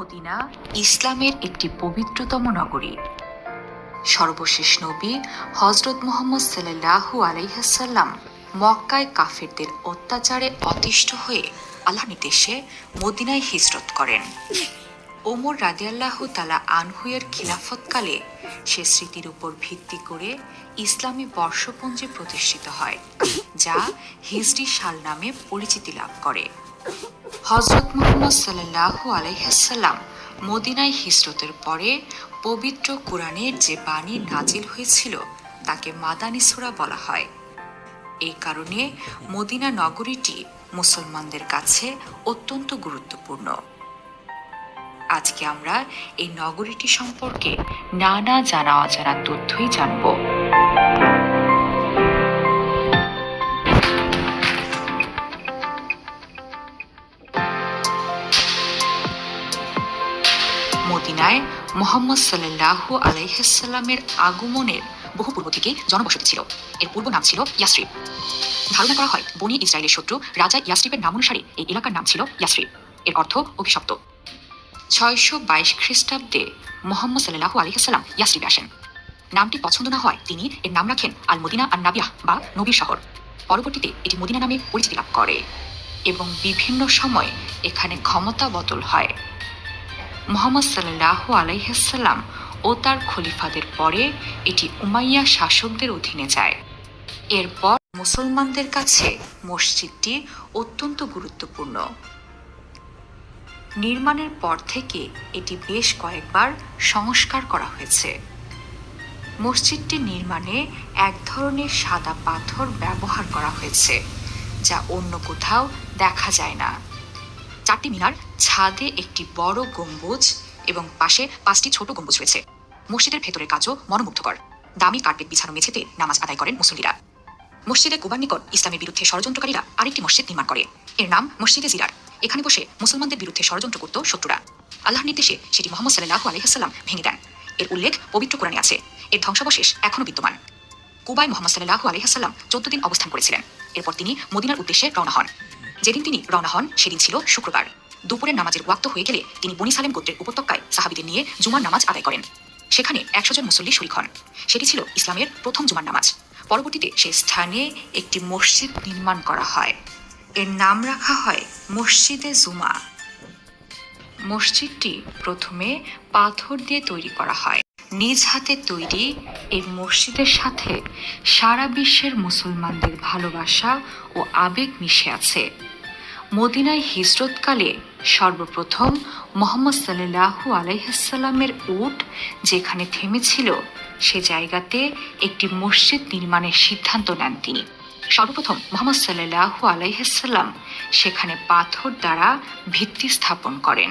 Medina ইসলামের একটি পবিত্রতম নগরী। সর্বশেষ নবী হযরত মুহাম্মদ সাল্লাল্লাহু আলাইহি সাল্লাম মক্কায় কাফেরদের অত্যাচারে অতিষ্ঠ হয়ে আল্লাহর নির্দেশে মদিনায় হিজরত করেন। ওমর রাদিয়াল্লাহু তাআলা আনহু-এর খিলাফতকালে সে স্মৃতির উপর ভিত্তি করে ইসলামী বর্ষপঞ্জি প্রতিষ্ঠিত হয়, যা হিজরি সাল নামে পরিচিতি লাভ করে। হযরত মুহাম্মদ সাল্লাল্লাহু আলাইহি সাল্লাম মদিনায় হিজরতের পরে পবিত্র কুরআনের যে বাণী নাজিল হয়েছিল তাকে মাদানী সূরা বলা হয়। এই কারণে মদিনা নগরীটি মুসলমানদের কাছে অত্যন্ত গুরুত্বপূর্ণ। আজকে আমরা এই নগরীটি সম্পর্কে নানা জানা অজানা তথ্যই জানব। মদিনায় মুহাম্মদ সাল্লাল্লাহু আলাইহি সাল্লামের আগমনের বহু পূর্ব থেকেই জনবসতি ছিল। এর পূর্ব নাম ছিল ইয়াসরিব। ধারণা করা হয় বনি ইসরায়েলের শত্রু রাজা ইয়াসরিবের নাম অনুসারে এই এলাকার নাম ছিল ইয়াসরিব। এর অর্থ অভিশপ্ত। 622 খ্রিস্টাব্দে মুহাম্মদ সাল্লাল্লাহু আলাইহি সাল্লাম ইয়াসরিবে আসেন। নামটি পছন্দ না হয় তিনি এর নাম রাখেন আল মদিনা আন নাবিয়াহ বা নবীর শহর। পরবর্তীতে এটি মদিনা নামে পরিচিতি লাভ করে এবং বিভিন্ন সময় এখানে ক্ষমতা বদল হয়। মুহাম্মদ সাল্লাল্লাহু আলাইহি সাল্লাম ও তার খলিফাদের পরে এটি উমাইয়া শাসকদের অধীনে যায়। এরপর মুসলমানদের কাছে মসজিদটি অত্যন্ত গুরুত্বপূর্ণ। নির্মাণের পর থেকে এটি বেশ কয়েকবার সংস্কার করা হয়েছে। মসজিদটি নির্মাণে এক ধরনের সাদা পাথর ব্যবহার করা হয়েছে, যা অন্য কোথাও দেখা যায় না। 4টি মিনার, ছাদে একটি বড় গম্বুজ এবং পাশে 5টি ছোট গম্বুজ রয়েছে। মসজিদের ভেতরের কাজও মনোমুগ্ধকর। দামি কার্পেট বিছানো মেঝেতে নামাজ আদায় করেন মুসল্লিরা। মসজিদে কুবার নিকট ইসলামের বিরুদ্ধে ষড়যন্ত্রকারীরা আরেকটি মসজিদ নির্মাণ করে। এর নাম মসজিদে জিরার। এখানে বসে মুসলমানদের বিরুদ্ধে ষড়যন্ত্র করত শত্রুরা। আল্লাহর নির্দেশে সেটি মুহাম্মদ সাল্লাল্লাহু আলাইহি সাল্লাম ভেঙে দেন। এর উল্লেখ পবিত্র কোরআনে আছে। এর ধ্বংসাবশেষ এখনও বিদ্যমান। কুবায় মুহাম্মদ সাল্লাল্লাহু আলাইহি সাল্লাম 14 দিন অবস্থান করেছিলেন। এরপর তিনি মদিনার উদ্দেশ্যে রওনা হন। যেদিন তিনি রওনা হন সেদিন ছিল শুক্রবার। দুপুরের নামাজের ওয়াক্ত হয়ে গেলে তিনি বনী সালেম গোত্রের উপত্যকায় সাহাবীদের নিয়ে জুমার নামাজ আদায় করেন। সেখানে 100 জন মুসল্লি শরীক হন। সেটি ছিল ইসলামের প্রথম জুমার নামাজ। পরবর্তীতে সেই স্থানে একটি মসজিদ নির্মাণ করা হয়। এর নাম রাখা হয় মসজিদে জুমা। মসজিদটি প্রথমে পাথর দিয়ে তৈরি করা হয়। নিজ হাতে তৈরি এই মসজিদের সাথে সারা বিশ্বের মুসলমানদের ভালোবাসা ও আবেগ মিশে আছে। মদিনায় হিজরতকালে সর্বপ্রথম মুহাম্মদ সাল্লাল্লাহু আলাইহি সাল্লামের উট যেখানে থেমেছিল সে জায়গাতে একটি মসজিদ নির্মাণের সিদ্ধান্ত নেন তিনি। সর্বপ্রথম মুহাম্মদ সাল্লাল্লাহু আলাইহি সাল্লাম সেখানে পাথর দ্বারা ভিত্তি স্থাপন করেন।